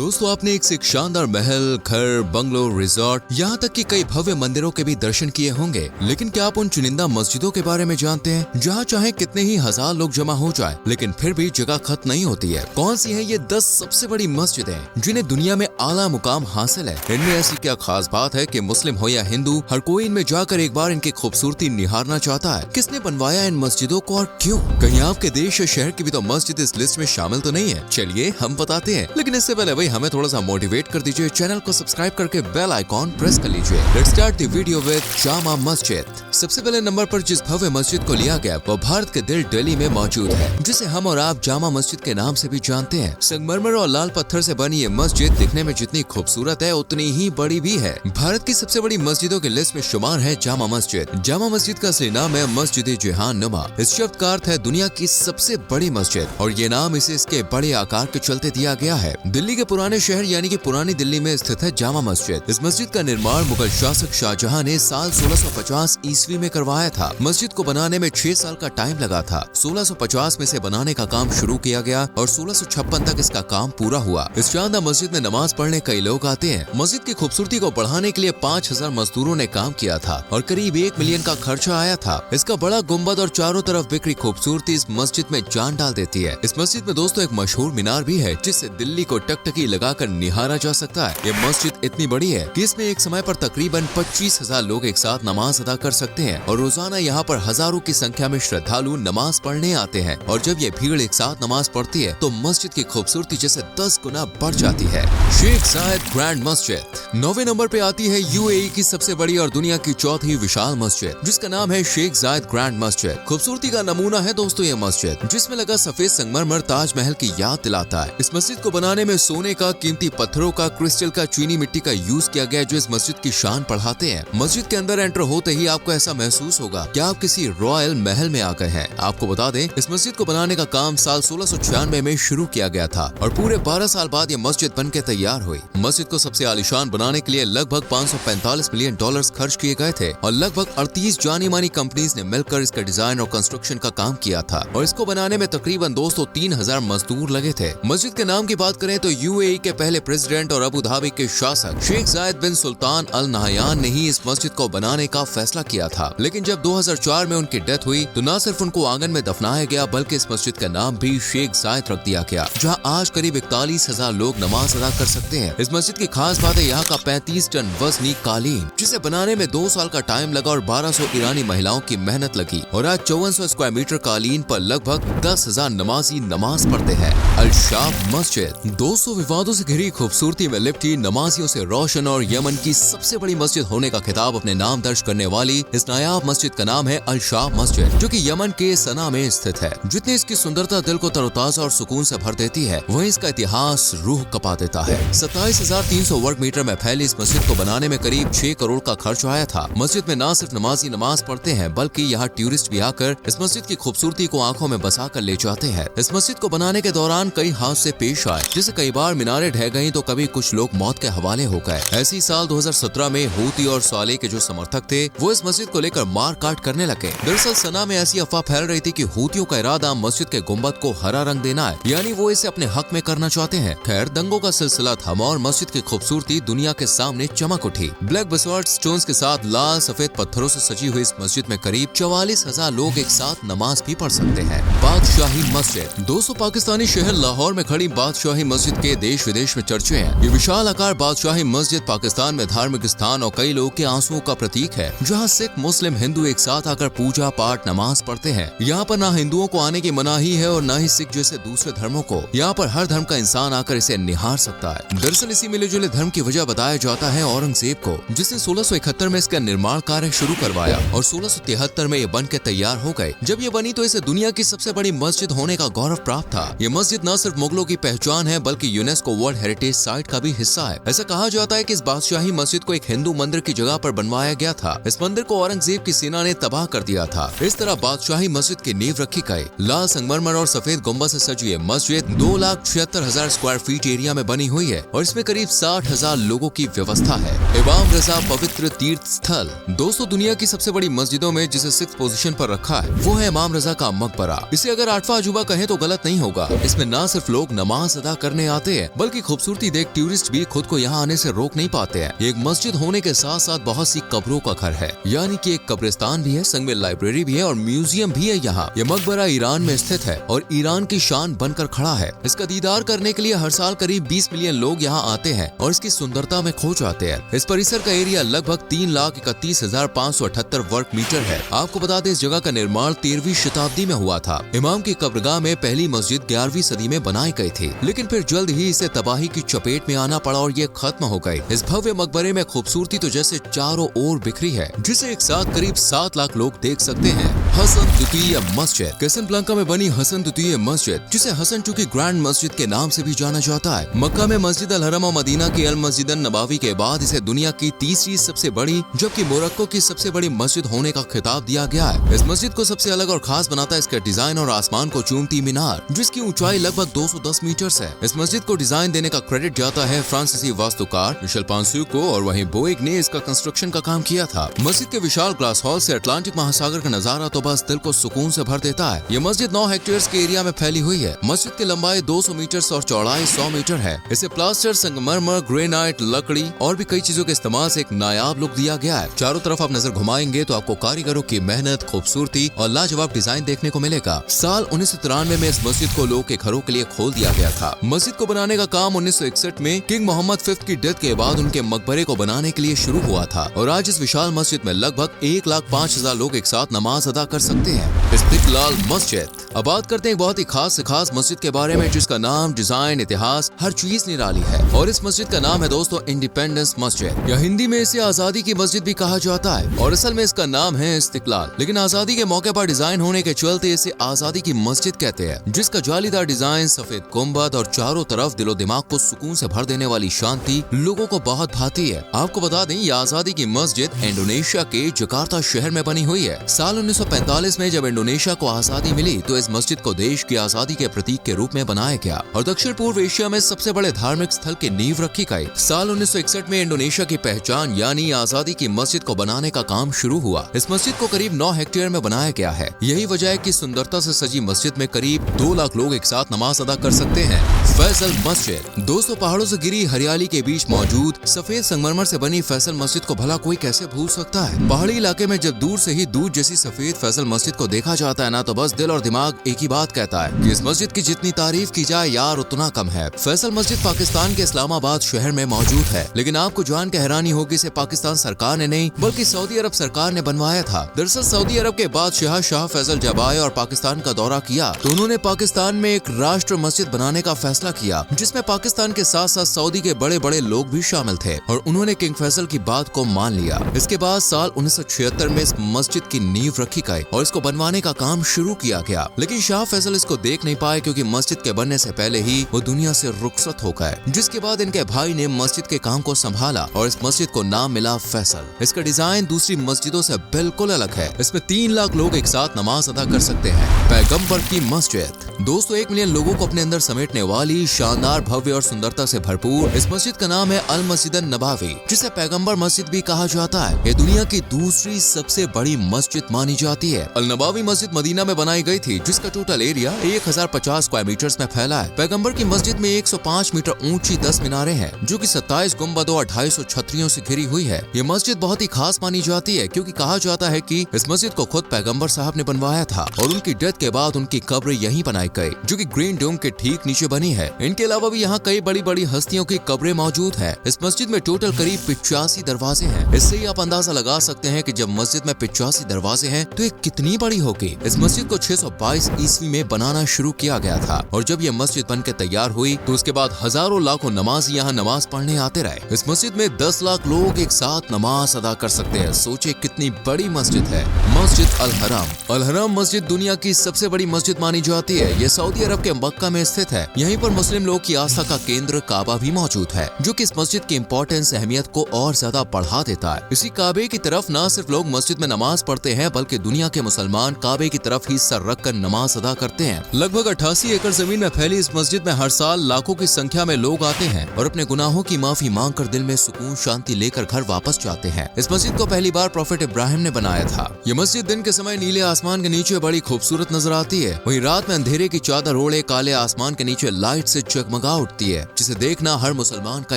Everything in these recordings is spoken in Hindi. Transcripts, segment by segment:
दोस्तों, आपने एक से एक शानदार महल, घर, बंगलो, रिजॉर्ट, यहाँ तक कि कई भव्य मंदिरों के भी दर्शन किए होंगे, लेकिन क्या आप उन चुनिंदा मस्जिदों के बारे में जानते हैं जहाँ चाहे कितने ही हजार लोग जमा हो जाए, लेकिन फिर भी जगह खत्म नहीं होती है? कौन सी है ये 10 सबसे बड़ी मस्जिदें जिन्हें दुनिया में आला मुकाम हासिल है? इनमें ऐसी क्या खास बात है कि मुस्लिम हो या हिंदू, हर कोई इनमें जाकर एक बार इनकी खूबसूरती निहारना चाहता है? किसने बनवाया इन मस्जिदों को और क्यों? कहीं आपके देश या शहर की भी तो मस्जिद इस लिस्ट में शामिल तो नहीं है? चलिए हम बताते हैं, लेकिन इससे पहले भाई हमें थोड़ा सा मोटिवेट कर दीजिए। चैनल को सब्सक्राइब करके बेल आइकॉन प्रेस कर लीजिए। Let's start the video with Jama Masjid. सबसे पहले नंबर पर जिस भव्य मस्जिद को लिया गया वो भारत के दिल दिल्ली में मौजूद है, जिसे हम और आप जामा मस्जिद के नाम से भी जानते हैं। संगमरमर और लाल पत्थर से बनी ये मस्जिद दिखने में जितनी खूबसूरत है उतनी ही बड़ी भी है। भारत की सबसे बड़ी मस्जिदों की लिस्ट में शुमार है जामा मस्जिद। जामा मस्जिद का असली नाम है मस्जिद जहान नुमा। इस शब्द का अर्थ है दुनिया की सबसे बड़ी मस्जिद, और ये नाम इसे इसके बड़े आकार के चलते दिया गया है। दिल्ली के पुराने शहर यानी कि पुरानी दिल्ली में स्थित है जामा मस्जिद। इस मस्जिद का निर्माण मुगल शासक शाहजहां ने साल 1650 ईस्वी में करवाया था। मस्जिद को बनाने में 6 साल का टाइम लगा था। 1650 में से बनाने का काम शुरू किया गया और 1656 तक इसका काम पूरा हुआ। इस शानदार मस्जिद में नमाज पढ़ने कई लोग आते हैं। मस्जिद की खूबसूरती को बढ़ाने के लिए 5000 मजदूरों ने काम किया था और करीब 1 मिलियन का खर्चा आया था। इसका बड़ा गुम्बद और चारों तरफ बिखरी खूबसूरती इस मस्जिद में जान डाल देती है। इस मस्जिद में दोस्तों एक मशहूर मीनार भी है जिससे दिल्ली को टकटकी लगाकर निहारा जा सकता है। ये मस्जिद इतनी बड़ी है कि इसमें एक समय पर तकरीबन 25,000 लोग एक साथ नमाज अदा कर सकते हैं और रोजाना यहाँ पर हजारों की संख्या में श्रद्धालु नमाज पढ़ने आते हैं। और जब ये भीड़ एक साथ नमाज पढ़ती है तो मस्जिद की खूबसूरती जैसे 10 गुना बढ़ जाती है। शेख जायद ग्रैंड मस्जिद 9वें नंबर पे आती है यूएई की सबसे बड़ी और दुनिया की चौथी विशाल मस्जिद, जिसका नाम है शेख जायद ग्रैंड मस्जिद। खूबसूरती का नमूना है दोस्तों ये मस्जिद, जिसमें लगा सफेद संगमरमर ताजमहल की याद दिलाता है। इस मस्जिद को बनाने में सोने का, कीमती पत्थरों का, क्रिस्टल का, चीनी मिट्टी का यूज किया गया जो इस मस्जिद की शान बढ़ाते हैं। मस्जिद के अंदर एंटर होते ही आपको ऐसा महसूस होगा कि आप किसी रॉयल महल में आ गए हैं। आपको बता दें, इस मस्जिद को बनाने का काम साल 1696 में शुरू किया गया था और पूरे 12 साल बाद ये मस्जिद बन के तैयार हुई। मस्जिद को सबसे आलीशान बनाने के लिए लगभग 545 मिलियन डॉलर्स खर्च किए गए थे और लगभग 38 जानी मानी कंपनीज ने मिलकर इसका डिजाइन और कंस्ट्रक्शन का काम किया था और इसको बनाने में तकरीबन 203,000 मजदूर लगे थे। मस्जिद के नाम की बात करें तो यूएई के पहले प्रेसिडेंट और अबू धाबी के शासक शेख जायद बिन सुल्तान अल नहयान ने ही इस मस्जिद को बनाने का फैसला किया था। लेकिन जब 2004 में उनकी डेथ हुई तो न सिर्फ उनको आंगन में दफनाया गया बल्कि इस मस्जिद का नाम भी शेख जायद रख दिया गया, जहां आज करीब 41,000 लोग नमाज अदा कर सकते हैं। इस मस्जिद की खास बात है यहाँ का 35 टन वजनी कालीन, जिसे बनाने में 2 साल का टाइम लगा और 1200 ईरानी महिलाओं की मेहनत लगी और आज 5400 स्क्वायर मीटर कालीन पर लगभग 10,000 नमाजी नमाज पढ़ते हैं। अल-शाब मस्जिद 200 विवादों से घिरी खूबसूरती में लिपटी, नमाजियों से रोशन और यमन की सबसे बड़ी मस्जिद होने का खिताब अपने नाम दर्ज करने वाली इस नायाब मस्जिद का नाम है अल-शाब मस्जिद, जो कि यमन के सना में स्थित है। जितनी इसकी सुंदरता दिल को तरोताजा और सुकून से भर देती है, वहीं इसका इतिहास रूह कपा देता है। 27,300 वर्ग मीटर में फैली इस मस्जिद को बनाने में करीब 6 करोड़ का खर्च आया था। मस्जिद में न सिर्फ नमाजी नमाज पढ़ते हैं बल्कि यहाँ टूरिस्ट भी आकर इस मस्जिद की खूबसूरती को आंखों में बसा कर ले जाते हैं। इस मस्जिद को बनाने के दौरान कई हादसे पेश आए, जिसे कई बार मीनारें ढह गयी तो कभी कुछ लोग मौत के हवाले हो गए। ऐसे ही साल 2017 में हूती और साले के जो समर्थक थे वो इस मस्जिद को लेकर मार काट करने लगे। दरअसल सना में ऐसी अफवाह फैल रही थी कि हूतियों का इरादा मस्जिद के गुम्बद को हरा रंग देना है, यानी वो इसे अपने हक में करना चाहते हैं। खैर, दंगों का सिलसिला थमा और मस्जिद की खूबसूरती दुनिया के सामने चमक उठी। ब्लैक बेसॉल्ट स्टोन्स के साथ लाल सफेद पत्थरों से सजी हुई इस मस्जिद में करीब 44,000 लोग एक साथ नमाज भी पढ़ सकते हैं। बादशाही मस्जिद 200 पाकिस्तानी शहर लाहौर में खड़ी बादशाही मस्जिद के देश विदेश में चर्चे हैं। ये विशाल आकार बादशाही मस्जिद पाकिस्तान में धार्मिक स्थान और कई लोगों के आंसुओं का प्रतीक है, जहाँ सिख, मुस्लिम, हिंदू एक साथ आकर पूजा पाठ नमाज पढ़ते हैं। यहाँ पर न हिंदुओं को आने की मनाही है और न ही सिख जैसे दूसरे धर्मों को। यहाँ पर हर धर्म का इंसान आकर इसे निहार सकता है। दरअसल इसी मिले जुले धर्म की वजह बताया जाता है औरंगजेब को, जिसने 1671 में इसका निर्माण कार्य शुरू करवाया और 1673 में ये बन के तैयार हो गए। जब ये बनी तो इसे दुनिया की सबसे बड़ी मस्जिद होने का गौरव प्राप्त था। ये मस्जिद न सिर्फ मुगलों की पहचान है बल्कि यूनेस्को वर्ल्ड हेरिटेज साइट का भी हिस्सा है। ऐसा कहा जाता है कि इस बादशाही मस्जिद को एक हिंदू मंदिर की जगह पर बनवाया गया था। इस मंदिर को औरंगजेब की सेना ने तबाह कर दिया था। इस तरह बादशाही मस्जिद की नींव रखी गई। लाल संगमरमर और सफेद गुम्बद से सजी ये मस्जिद 2,76,000 स्क्वायर फीट एरिया में बनी हुई है और इसमें करीब 60,000 लोगों की व्यवस्था है। इमाम रजा पवित्र तीर्थ स्थल दोस्तों दुनिया की सबसे बड़ी मस्जिदों में जिसे 6th पोजीशन पर रखा है वो है इमाम रजा का मकबरा। इसे अगर 8वां अजूबा कहें तो गलत नहीं होगा। इसमें न सिर्फ लोग नमाज अदा करने आते हैं बल्कि खूबसूरती देख टूरिस्ट भी खुद को यहाँ आने से रोक नहीं पाते हैं। एक मस्जिद होने के साथ साथ बहुत सी कब्रों का घर है, यानी कि एक कब्रिस्तान भी है, संग में लाइब्रेरी भी है और म्यूजियम भी है यहाँ। यह मकबरा ईरान में स्थित है और ईरान की शान बनकर खड़ा है। इसका दीदार करने के लिए हर साल करीब 20 मिलियन लोग यहाँ आते हैं और इसकी सुंदरता में खो जाते हैं। इस परिसर का एरिया लगभग 3,31,578 वर्ग मीटर है। आपको बता दें, इस जगह का निर्माण 13वीं शताब्दी में हुआ था। इमाम की कब्रगाह में पहली मस्जिद 11वीं सदी में बनाई गई थी, लेकिन फिर जल्द ही इसे तबाही की चपेट में आना पड़ा और ये खत्म हो गई। इस भव्य मकबरे में खूबसूरती तो जैसे चारों ओर बिखरी है, जिसे एक साथ करीब 7 लाख लोग देख सकते हैं। हसन द्वितीय मस्जिद। कैसनब्लांका में बनी हसन द्वितीय मस्जिद, जिसे हसन टू की ग्रैंड मस्जिद के नाम से भी जाना जाता है, मक्का में मस्जिद अल हरम और मदीना की अल मस्जिद नबावी के बाद इसे दुनिया की तीसरी सबसे बड़ी जबकि मोरक्को की सबसे बड़ी मस्जिद होने का खिताब दिया गया है। इस मस्जिद को सबसे अलग और खास बनाता है इसका डिजाइन और आसमान को चूमती मीनार, जिसकी ऊंचाई लगभग 210 मीटर है। इस मस्जिद को डिजाइन देने का क्रेडिट जाता है फ्रांसीसी वास्तुकार मिशेल पांसू को, और वहीं बोइग ने इसका कंस्ट्रक्शन का काम किया था। मस्जिद के विशाल ग्लास हॉल से अटलांटिक महासागर का नजारा तो बस दिल को सुकून से भर देता है। ये मस्जिद 9 हेक्टेयर के एरिया में फैली हुई है। मस्जिद की लंबाई 200 मीटर और चौड़ाई 100 मीटर है। इसे प्लास्टर, संगमरमर, ग्रेनाइट, लकड़ी और भी कई चीजों के इस्तेमाल से एक नायाब लुक दिया गया है। चारों तरफ आप नजर घुमाएंगे तो आपको कारीगरों की मेहनत, खूबसूरती और लाजवाब डिजाइन देखने को मिलेगा। साल 1993 में इस मस्जिद को लोगों के घरों के लिए खोल दिया गया था। मस्जिद को बनाने का काम 1961 में किंग मोहम्मद V की डेथ के बाद उनके मकबरे को बनाने के लिए शुरू हुआ था और आज इस विशाल मस्जिद में लगभग 1,05,000 लोग एक साथ नमाज अदा कर सकते हैं। इस्तिकलाल मस्जिद। अब बात करते हैं एक बहुत ही खास मस्जिद के बारे में, जिसका नाम, डिजाइन, इतिहास हर चीज निराली है। और इस मस्जिद का नाम है दोस्तों इंडिपेंडेंस मस्जिद, या हिंदी में इसे आजादी की मस्जिद भी कहा जाता है और असल में इसका नाम है इस्तिकलाल, लेकिन आजादी के मौके पर डिजाइन होने के चलते इसे आजादी की मस्जिद कहते हैं। जिसका जालीदार डिजाइन, सफेद गुंबद और चारों तरफ दिलो दिमाग को सुकून से भर देने वाली शांति लोगों को बहुत भाती है। आपको बता दें, ये आजादी की मस्जिद इंडोनेशिया के जकार्ता शहर में बनी हुई है। साल 1945 में जब इंडोनेशिया को आजादी मिली तो इस मस्जिद को देश की आजादी के प्रतीक के रूप में बनाया गया और दक्षिण पूर्व एशिया में सबसे बड़े धार्मिक स्थल की नींव रखी गई। साल 1961 में इंडोनेशिया की पहचान यानी आजादी की मस्जिद को बनाने का काम शुरू हुआ। इस मस्जिद को करीब 9 हेक्टेयर में बनाया गया है। यही वजह है कि सुंदरता से सजी मस्जिद में करीब 2 लाख लोग एक साथ नमाज अदा कर सकते हैं। फैसल मस्जिद। दोस्तों, पहाड़ों से घिरी हरियाली के बीच मौजूद सफेद संगमरमर से बनी फैसल मस्जिद को भला कोई कैसे भूल सकता है। पहाड़ी इलाके में जब दूर से ही दूध जैसी सफेद फैसल मस्जिद को देखा जाता है ना, तो बस दिल और दिमाग एक ही बात कहता है कि इस मस्जिद की जितनी तारीफ की जाए यार उतना कम है। फैसल मस्जिद पाकिस्तान के इस्लामाबाद शहर में मौजूद है, लेकिन आपको जान के हैरानी होगी इसे पाकिस्तान सरकार ने नहीं बल्कि सऊदी अरब सरकार ने बनवाया था। दरअसल सऊदी अरब के बादशाह शाह फैसल जब आए और पाकिस्तान का दौरा किया तो उन्होंने पाकिस्तान में एक राष्ट्र मस्जिद बनाने का फैसला किया, जिसमें पाकिस्तान के साथ साथ सऊदी के बड़े बड़े लोग भी शामिल थे और उन्होंने किंग फैसल की बात को मान लिया। इसके बाद साल 1976 में इस मस्जिद की नींव रखी गई और इसको बनवाने का काम शुरू किया गया, लेकिन शाह फैसल इसको देख नहीं पाए क्योंकि मस्जिद के बनने से पहले ही वो दुनिया से रुखसत हो गए। जिसके बाद इनके भाई ने मस्जिद के काम को संभाला और इस मस्जिद को नाम मिला फैसल। इसका डिजाइन दूसरी मस्जिदों से बिल्कुल अलग है। इसमें 3 लाख लोग एक साथ नमाज अदा कर सकते हैं। पैगंबर की मस्जिद। दोस्तों, 1 मिलियन लोगों को अपने अंदर समेटने वाली शानदार, भव्य और सुंदरता से भरपूर इस मस्जिद का नाम है अल मस्जिद नबावी, जिसे पैगंबर मस्जिद भी कहा जाता है। ये दुनिया की दूसरी सबसे बड़ी मस्जिद मानी जाती है। अल नबावी मस्जिद मदीना में बनाई गई थी, जिसका टोटल एरिया 1050 स्क्वायर मीटर्स में फैला है। पैगंबर की मस्जिद में 105 मीटर ऊंची 10 मीनारें हैं, जो कि 27 गुंबदों और 250 छतरियों से घिरी हुई है। ये मस्जिद बहुत ही खास मानी जाती है क्योंकि कहा जाता है कि इस मस्जिद को खुद पैगंबर साहब ने बनवाया था और उनकी डेथ के बाद उनकी कब्र यहीं बनाई गई, जो कि ग्रीन डोम के ठीक नीचे बनी है। इनके अलावा भी यहाँ कई बड़ी बड़ी हस्तियों की कब्रें मौजूद है। इस मस्जिद में टोटल करीब 85 दरवाजे हैं। इससे ही आप अंदाजा लगा सकते हैं कि जब मस्जिद में 85 दरवाजे हैं तो ये कितनी बड़ी होगी। इस मस्जिद को 622 ईस्वी में बनाना शुरू किया गया था और जब ये मस्जिद बनकर तैयार हुई तो उसके बाद हजारों लाखों नमाजी यहाँ नमाज पढ़ने आते रहे। इस मस्जिद में 10 लाख लोग एक साथ नमाज अदा कर सकते हैं। सोचे कितनी बड़ी मस्जिद है। मस्जिद अल हरम। अल हरम मस्जिद दुनिया की सबसे बड़ी मस्जिद मानी जाती है। ये सऊदी अरब के मक्का में स्थित है। यहीं पर मुस्लिम लोग की आस्था का केंद्र काबा भी मौजूद है, जो कि इस मस्जिद की इम्पोर्टेंस, अहमियत को और ज्यादा बढ़ा देता है। इसी काबे की तरफ न सिर्फ लोग मस्जिद में नमाज पढ़ते हैं बल्कि दुनिया के मुसलमान काबे की तरफ ही सर रख कर नमाज अदा करते हैं। लगभग 88 एकड़ जमीन में फैली इस मस्जिद में हर साल लाखों की संख्या में लोग आते हैं और अपने गुनाहों की माफी मांग कर दिल में सुकून शांति लेकर घर वापस जाते हैं। इस मस्जिद को पहली बार प्रॉफेट इब्राहिम ने बनाया था। ये मस्जिद दिन के समय नीले आसमान के नीचे बड़ी खूबसूरत नजर आती है, वहीं रात में अंधेरे की चादर ओढ़े काले आसमान के नीचे लाइट से जगमगा उठती है, जिसे देखना हर मुसलमान का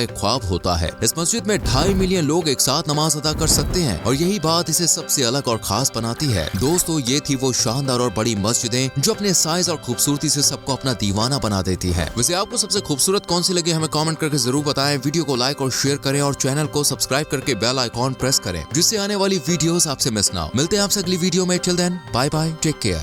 एक ख्वाब होता है। इस मस्जिद में 2.5 मिलियन लोग एक साथ नमाज अदा कर सकते हैं और यही बात इसे सबसे अलग और खास बनाती है। दोस्तों, ये थी वो शानदार और बड़ी मस्जिदें जो अपने साइज और खूबसूरती से सबको अपना दीवाना बना देती है। वैसे आपको सबसे खूबसूरत कौन सी लगी हमें कमेंट करके जरूर बताएं। वीडियो को लाइक और शेयर करें और चैनल को सब्सक्राइब करके बेल आइकॉन प्रेस करें, जिससे आने वाली वीडियोस आपसे मिस ना हो। मिलते हैं आपसे अगली वीडियो में। Till then bye bye, take care.